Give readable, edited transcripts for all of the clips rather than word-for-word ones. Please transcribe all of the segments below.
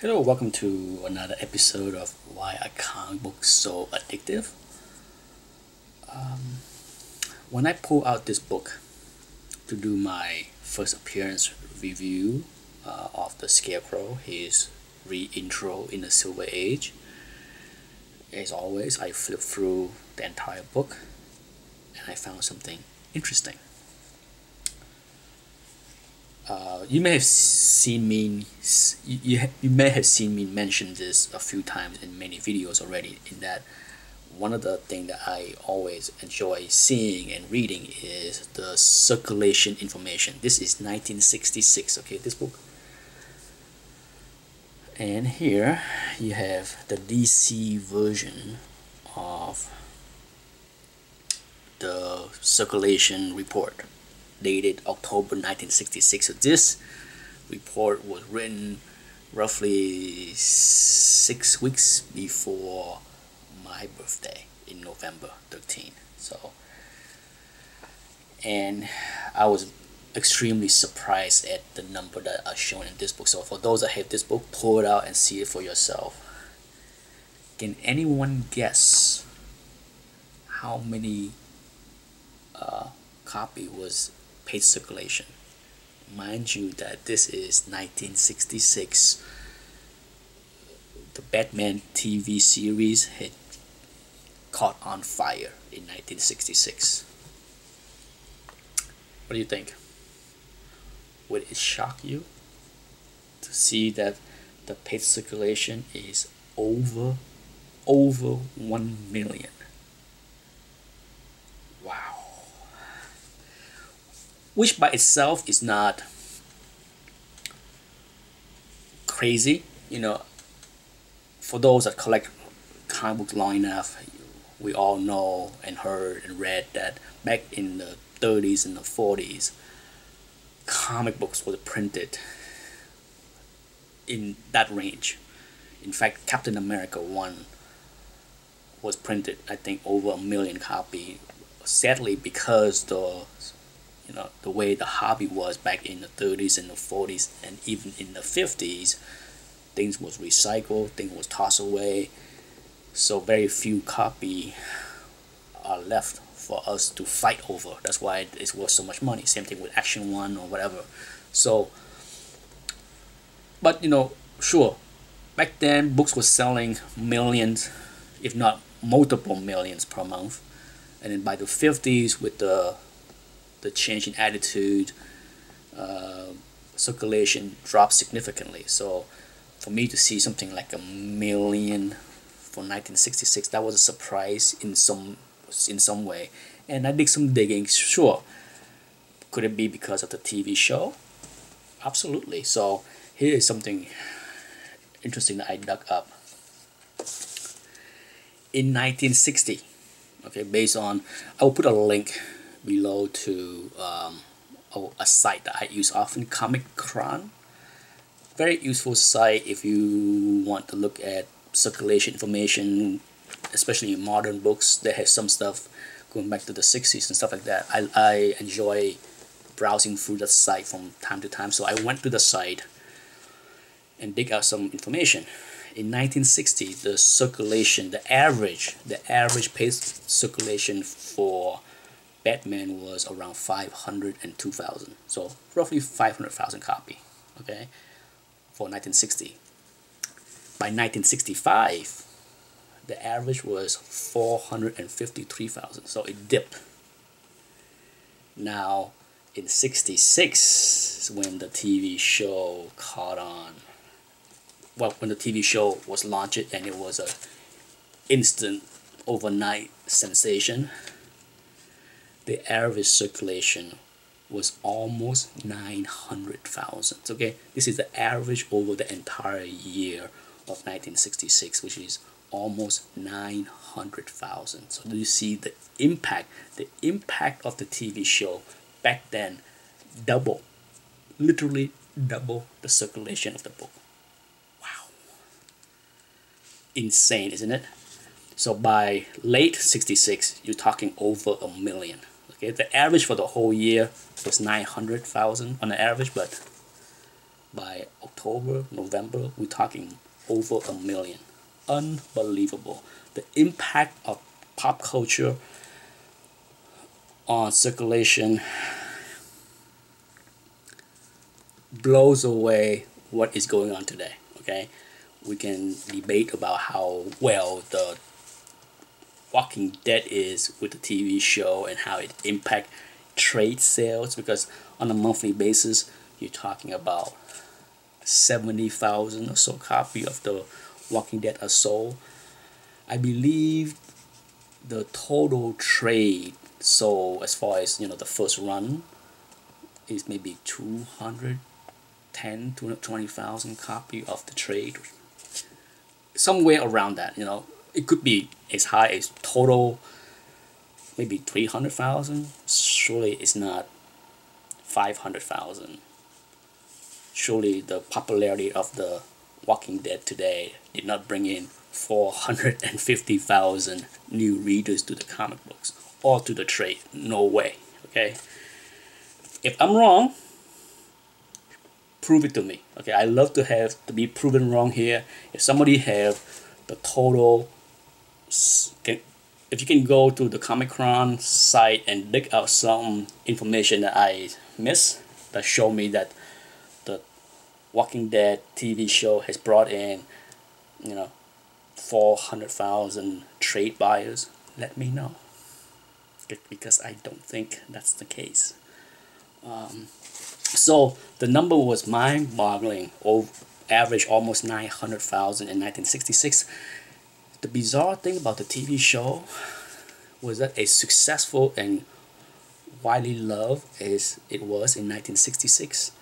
Hello, welcome to another episode of Why Are Comic Books So Addictive? When I pull out this book to do my first appearance review of The Scarecrow, his re-intro in the Silver Age, as always, I flipped through the entire book and I found something interesting. You may have seen me. You may have seen me mention this a few times in many videos already. In that, one of the things that I always enjoy seeing and reading is the circulation information. This is 1966. Okay, this book. And here you have the DC version of the circulation report, dated October 1966. So this report was written roughly 6 weeks before my birthday in November 13. So, and I was extremely surprised at the number that are shown in this book. So for those that have this book, pull it out and see it for yourself. Can anyone guess how many copy was paid circulation? Mind you that this is 1966. The Batman TV series had caught on fire in 1966. What do you think? Would it shock you to see that the paid circulation is over 1 million? Wow. Which by itself is not crazy. For those that collect comic books long enough, we all know and heard and read that back in the 30s and the 40s, comic books were printed in that range. In fact, Captain America 1 was printed, I think, over 1 million copy. Sadly, because the way the hobby was back in the 30s and the 40s and even in the 50s, things was recycled, things was tossed away, so very few copy are left for us to fight over. That's why it's worth so much money. Same thing with Action 1 or whatever. So, but sure, back then books were selling millions, if not multiple millions per month. And then by the 50s, with the change in attitude, circulation dropped significantly. So for me to see something like 1 million for 1966, that was a surprise in some way. And I did some digging. Sure, could it be because of the TV show? Absolutely. So here is something interesting that I dug up. In 1960, okay, based on, I will put a link below to a site that I use often, Comic-Con. Very useful site if you want to look at circulation information, especially in modern books that has some stuff going back to the 60s and stuff like that. I enjoy browsing through the site from time to time, so I went to the site and dig out some information. In 1960, the circulation, the average paid circulation for Batman was around 502,000. So roughly 500,000 copy, okay, for 1960. By 1965, the average was 453,000. So it dipped. Now, in 66 is when the TV show caught on. Well, when the TV show was launched and it was a instant overnight sensation, the average circulation was almost 900,000. Okay, this is the average over the entire year of 1966, which is almost 900,000. So do you see the impact? The impact of the TV show back then double, literally double the circulation of the book. Wow, insane, isn't it? So by late 66, you're talking over 1 million. Okay, the average for the whole year was 900,000 on the average, but by October, November, we're talking over 1 million. Unbelievable. The impact of pop culture on circulation blows away what is going on today. Okay, we can debate about how well the Walking Dead is with the TV show and how it impact trade sales, because on a monthly basis you're talking about 70,000 or so copy of the Walking Dead are sold. I believe the total trade sold as far as the first run is maybe 220,000 copy of the trade, somewhere around that. It could be as high as total maybe 300,000. Surely it's not 500,000. Surely the popularity of the Walking Dead today did not bring in 450,000 new readers to the comic books or to the trade. No way. Okay, if I'm wrong, prove it to me. Okay, I love to be proven wrong here. If somebody have the total, if you can go to the Comic-Con site and dig out some information that I miss, that show me that the Walking Dead TV show has brought in 400,000 trade buyers, let me know, because I don't think that's the case. So the number was mind-boggling. Average almost 900,000 in 1966. The bizarre thing about the TV show was that as successful and widely loved as it was in 1966,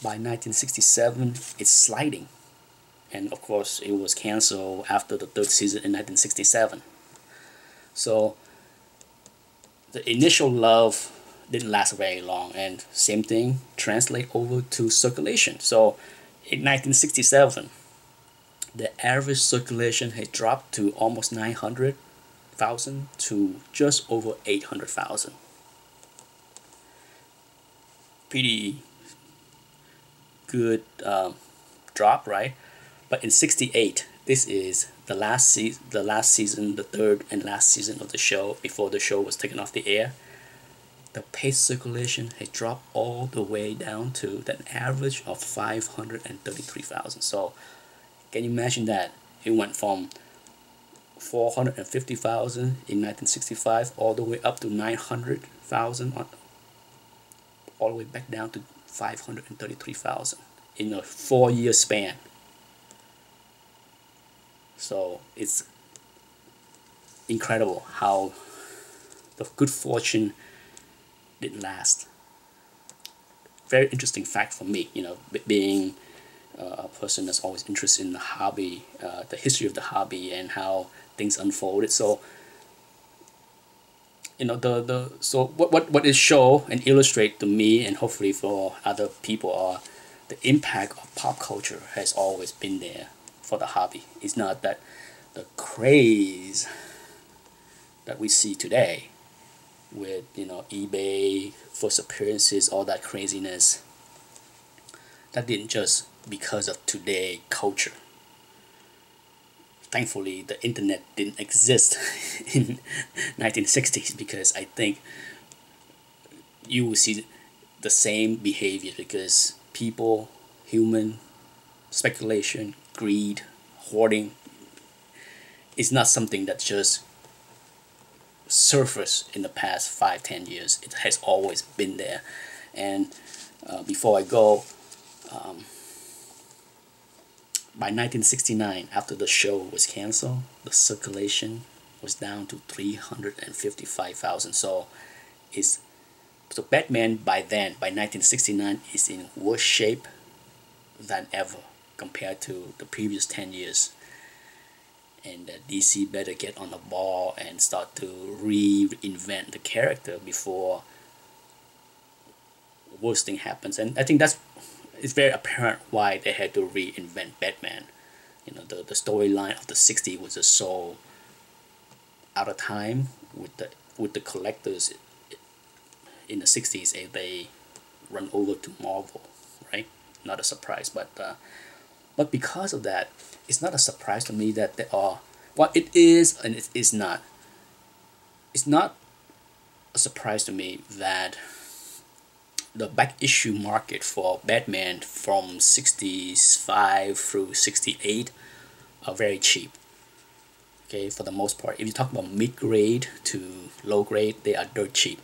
by 1967 it's sliding. And of course it was canceled after the third season in 1967. So the initial love didn't last very long, and same thing translate over to circulation. So in 1967, the average circulation had dropped to almost 900,000 to just over 800,000. Pretty good drop, right? But in '68, this is the last season, the third and last season of the show before the show was taken off the air. The paid circulation had dropped all the way down to an average of 533,000. So can you imagine that? It went from 450,000 in 1965 all the way up to 900,000, all the way back down to 533,000 in a 4-year span. So it's incredible how the good fortune didn't last. Very interesting fact for me, being a person that's always interested in the hobby, the history of the hobby and how things unfolded. So what is show and illustrate to me, and hopefully for other people, are the impact of pop culture has always been there for the hobby. It's not that the craze that we see today with eBay, first appearances, all that craziness, that didn't just because of today culture. Thankfully the internet didn't exist in 1960s, because I think you will see the same behavior, because people, human speculation, greed, hoarding is not something that just surfaced in the past 5-10 years. It has always been there. And before I go, by 1969, after the show was canceled, the circulation was down to 355,000. So Batman by 1969 is in worse shape than ever compared to the previous 10 years. And DC better get on the ball and start to reinvent the character before worst thing happens. And I think it's very apparent why they had to reinvent Batman. The storyline of the '60s was just so out of time with the collectors in the '60s, and they run over to Marvel, right? not a surprise. But because of that, it's not a surprise to me that there are, well, it is and it is not. It's not a surprise to me that the back issue market for Batman from 65 through 68 are very cheap. Okay, for the most part, if you talk about mid grade to low grade, they are dirt cheap.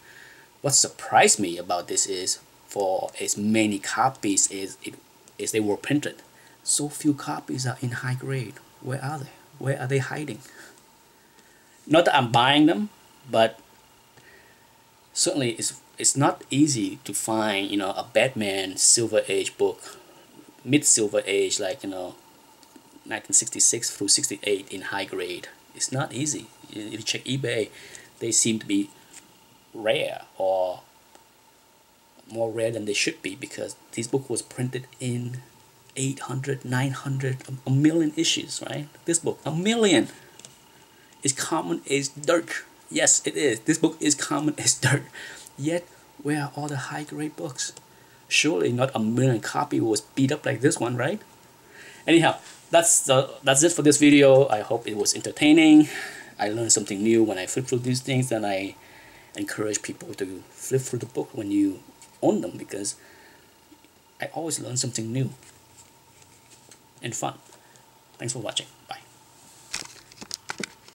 What surprised me about this is, for as many copies as they were printed, so few copies are in high grade. Where are they? Where are they hiding? Not that I'm buying them, but certainly it's not easy to find, a Batman Silver Age book, mid Silver Age, like 1966 through 68 in high grade. It's not easy. If you check eBay, they seem to be rare, or more rare than they should be, because this book was printed in 800, 900, a million issues, right? This book, a million, is common as dirt. Yes, it is. This book is common as dirt. Yet, where are all the high grade books? Surely not a million copy was beat up like this one, right? Anyhow, that's it for this video. I hope it was entertaining. I learned something new when I flip through these things, and I encourage people to flip through the book when you own them, because I always learn something new and fun. Thanks for watching. Bye.